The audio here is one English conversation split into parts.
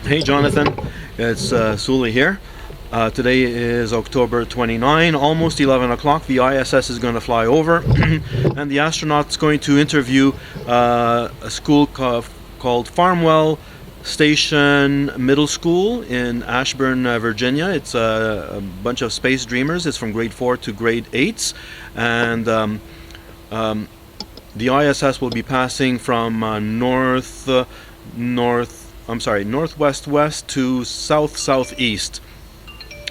Hey Jonathan, it's Souly here. Today is October 29, almost 11 o'clock. The ISS is going to fly over and the astronaut's going to interview a school called Farmwell Station Middle School in Ashburn, Virginia. It's a bunch of space dreamers. It's from grade 4 to grade 8, and the ISS will be passing from northwest west to southeast,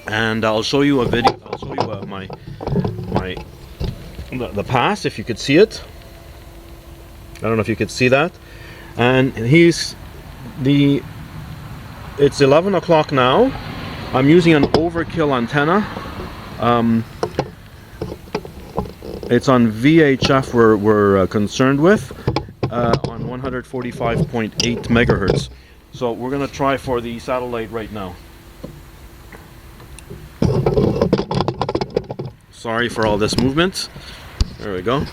and I'll show you a video. I'll show you the pass, if you could see it. I don't know if you could see that. And it's 11 o'clock now. I'm using an overkill antenna. It's on VHF we're concerned with, on 145.8 megahertz. So we're going to try for the satellite right now. Sorry for all this movement. There we go.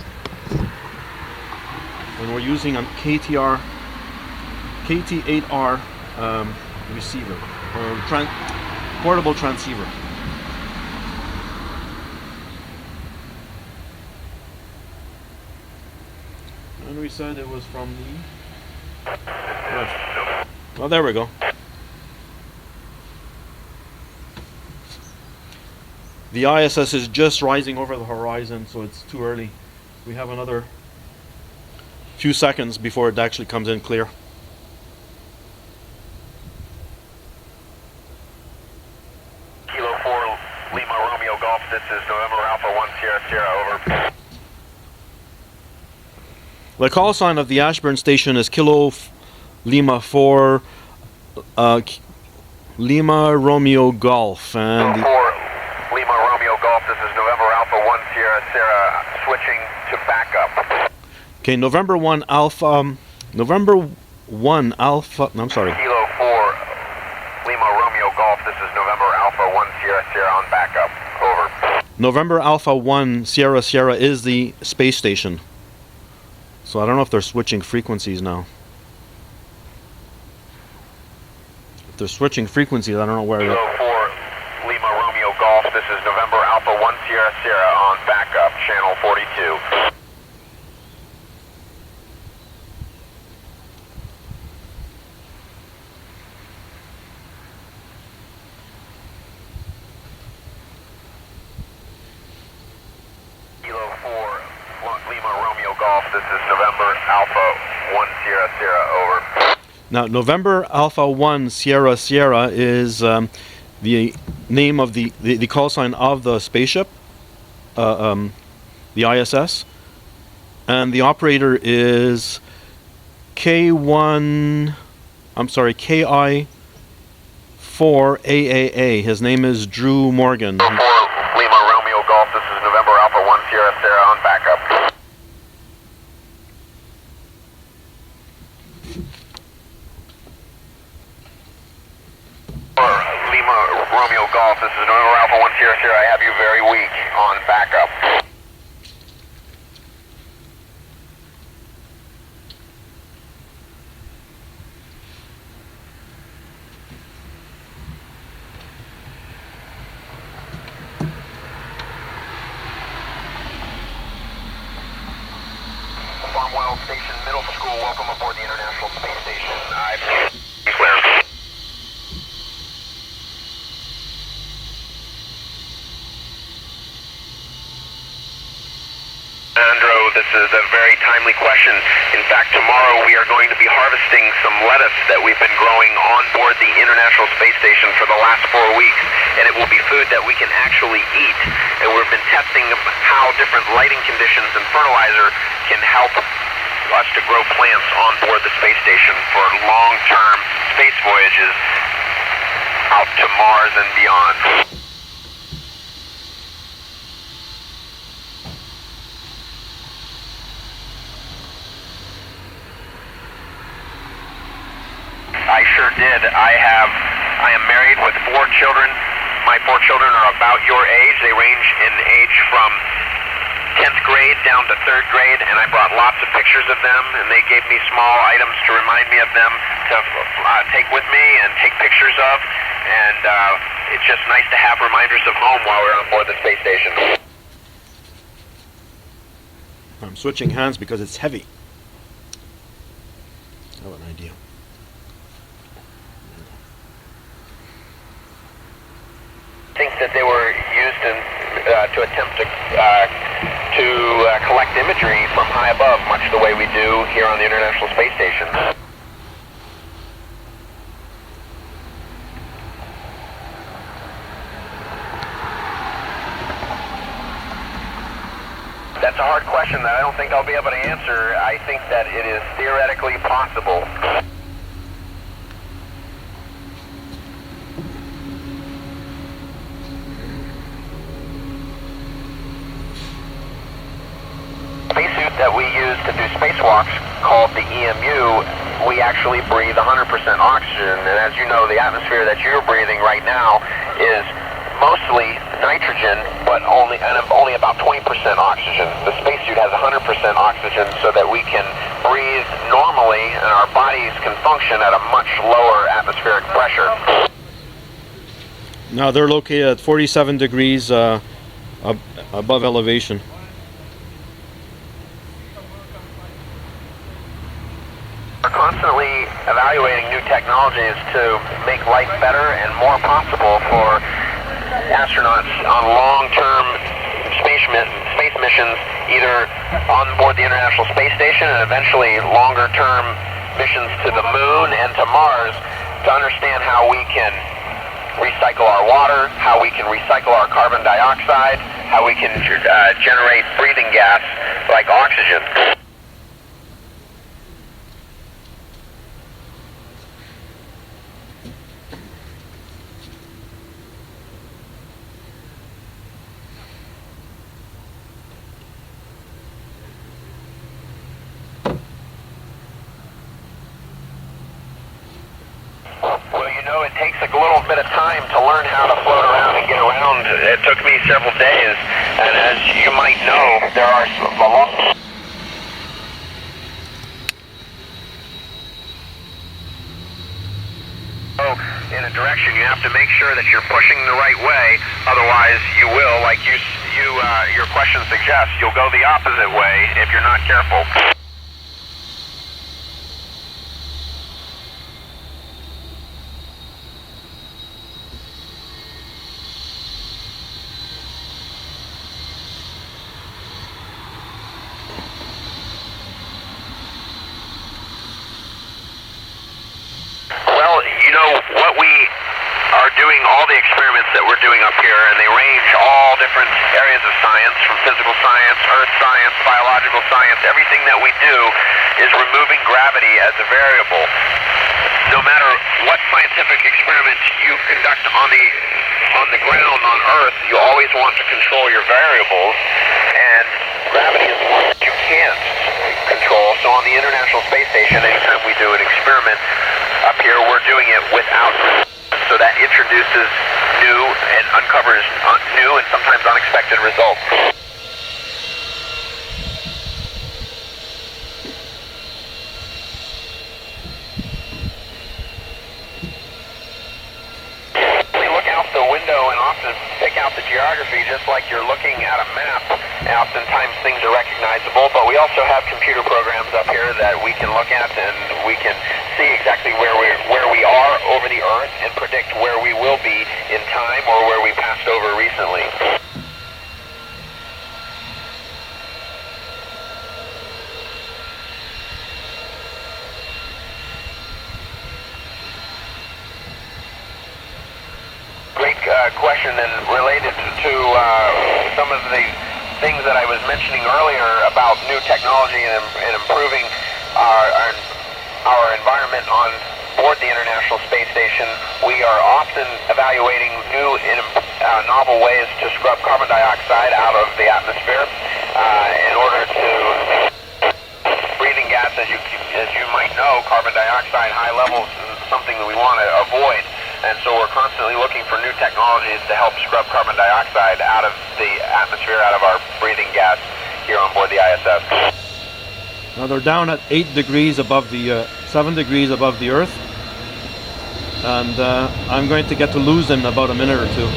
And we're using a KT-8R receiver, or portable transceiver. And we said it was from the left. Well, there we go. The ISS is just rising over the horizon, so it's too early. We have another few seconds before it actually comes in clear. Kilo 4 Lima Romeo Golf, this is November Alpha 1 Sierra Sierra, over. The call sign of the Ashburn station is Kilo Lima 4 Lima Romeo Golf, and Kilo 4 Lima Romeo Golf, this is November Alpha 1 Sierra Sierra, switching to backup. okay, November 1 Alpha, I'm sorry. Kilo 4 Lima Romeo Golf, this is November Alpha 1 Sierra Sierra on backup, over. November Alpha 1 Sierra Sierra is the space station. So I don't know if they're switching frequencies now. If they're switching frequencies, I don't know where Kilo they're... 4 Lima Romeo Golf, this is November Alpha 1 Sierra Sierra on backup, channel 42. Kilo 4 Lima Romeo Golf, this is November Alpha 1 Sierra Sierra, over. Now, November Alpha 1 Sierra Sierra is the name of the call sign of the spaceship, the ISS, and the operator is KI5AAA. His name is Drew Morgan. 4 Lima Romeo Golf, this is November Alpha 1 Sierra Sierra on backup. Lima Romeo Golf, this is November Alpha 1 Sierra Sierra, I have you very weak on backup. Farmwell Station Middle School, welcome aboard the International Space Station. Clear. Andrew, this is a very timely question. In fact, tomorrow we are going to be harvesting some lettuce that we've been growing on board the International Space Station for the last 4 weeks, and it will be food that we can actually eat. And we've been testing how different lighting conditions and fertilizer can help us to grow plants on board the space station for long-term space voyages out to Mars and beyond. I sure did. I am married with 4 children. My 4 children are about your age. They range in age from 10th grade down to 3rd grade, and I brought lots lots of pictures of them, and they gave me small items to remind me of them to take with me and take pictures of, and it's just nice to have reminders of home while we're on board the space station. I'm switching hands because it's heavy. I have an idea. I think that they were used to attempt to collect imagery from high above, much the way we do here on the International Space Station. That's a hard question that I don't think I'll be able to answer. I think that it is theoretically possible. Spacesuit that we use to do spacewalks, called the EMU, we actually breathe 100% oxygen, and as you know, the atmosphere that you're breathing right now is mostly nitrogen, but only about 20% oxygen. The spacesuit has 100% oxygen so that we can breathe normally and our bodies can function at a much lower atmospheric pressure. Now they're located at 47 degrees above elevation. We're constantly evaluating new technologies to make life better and more possible for astronauts on long-term space missions, either on board the International Space Station and eventually longer-term missions to the Moon and to Mars, to understand how we can recycle our water, how we can recycle our carbon dioxide, how we can generate breathing gas like oxygen. It takes a little bit of time to learn how to float around and get around. It took me several days, and as you might know, there are a lot. In a direction, you have to make sure that you're pushing the right way. Otherwise, you will, like your question suggests, you'll go the opposite way if you're not careful. What we are doing, all the experiments that we're doing up here, and they range all different areas of science, from physical science, earth science, biological science. Everything that we do is removing gravity as a variable. No matter what scientific experiment you conduct on the ground on Earth, you always want to control your variables, and gravity is one that you can't control. So on the International Space Station, anytime we do an experiment up here, we're doing it without, so that introduces new and uncovers new and sometimes unexpected results. We look out the window and often pick out the geography just like you're looking at a map. Oftentimes things are recognizable, but we also have computer programs up here that we can look at, and we can see exactly where we are over the Earth and predict where we will be in time or where we passed over recently. Great question, and related to some of the things that I was mentioning earlier about new technology and improving our environment on board the International Space Station. We are often evaluating new and novel ways to scrub carbon dioxide out of the atmosphere in order to breathing gas. As you might know, carbon dioxide high levels is something that we want to avoid. And so we're constantly looking for new technologies to help scrub carbon dioxide out of the atmosphere, out of our breathing gas here on board the ISS. Now they're down at 8 degrees above the 7 degrees above the Earth, and I'm going to get to lose them in about a minute or two.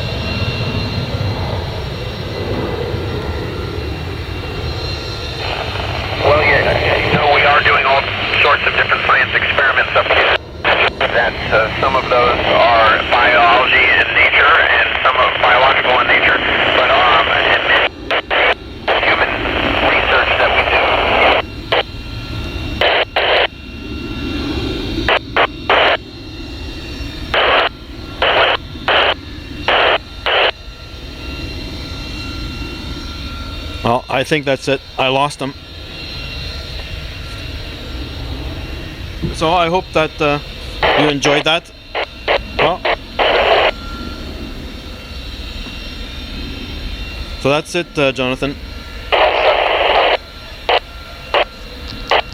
Well, we are doing all sorts of different science experiments up here. That some of those are biology in nature and some are biological in nature, but and human research that we do. Well, I think that's it. I lost them. So I hope that you enjoyed that. Well, so that's it, Jonathan.